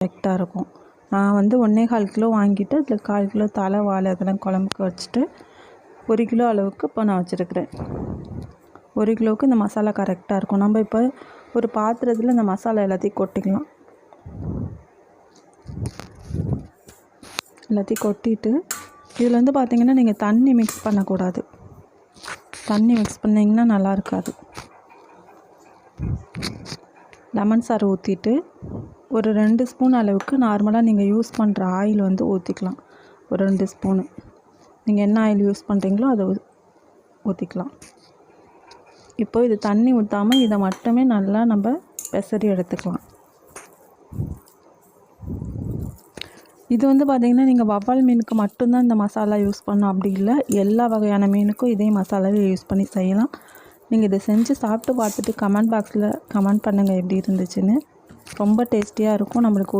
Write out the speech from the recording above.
கரெக்டாக இருக்கும். நான் வந்து 1.25 கிலோ வாங்கிட்டு அதில் 1/4 கிலோ தலை வாழை அதெல்லாம் குழம்புக்கு வச்சுட்டு 1 கிலோ அளவுக்கு இப்போ நான் வச்சுருக்கிறேன். 1 கிலோவுக்கு இந்த மசாலா கரெக்டாக இருக்கும். நம்ம இப்போ ஒரு பாத்திரத்தில் இந்த மசாலா எல்லாத்தையும் கொட்டிக்கலாம். எல்லாத்தையும் கொட்டிட்டு இதில் வந்து பார்த்திங்கன்னா நீங்கள் தண்ணி மிக்ஸ் பண்ணக்கூடாது. தண்ணி மிக்ஸ் பண்ணிங்கன்னா நல்லா இருக்காது. லெமன் சாறு ஊற்றிட்டு ஒரு 2 ஸ்பூன் அளவுக்கு நார்மலாக நீங்கள் யூஸ் பண்ணுற ஆயில் வந்து ஊற்றிக்கலாம். ஒரு 2 ஸ்பூனு நீங்கள் என்ன ஆயில் யூஸ் பண்ணுறீங்களோ அதை ஊற்றிக்கலாம். இப்போ இது தண்ணி ஊற்றாமல் இதை மட்டுமே நல்லா நம்ம பெசரி எடுத்துக்கலாம். இது வந்து பார்த்திங்கன்னா நீங்கள் வவ்வால் மீனுக்கு மட்டும்தான் இந்த மசாலா யூஸ் பண்ணணும் அப்படி இல்லை, எல்லா வகையான மீனுக்கும் இதே மசாலாவே யூஸ் பண்ணி செய்யலாம். நீங்கள் இதை செஞ்சு சாப்பிட்டு பார்த்துட்டு கமெண்ட் பாக்ஸில் கமெண்ட் பண்ணுங்கள் எப்படி இருந்துச்சுன்னு. ரொம்ப டேஸ்டியாக இருக்கும். நம்மளுக்கு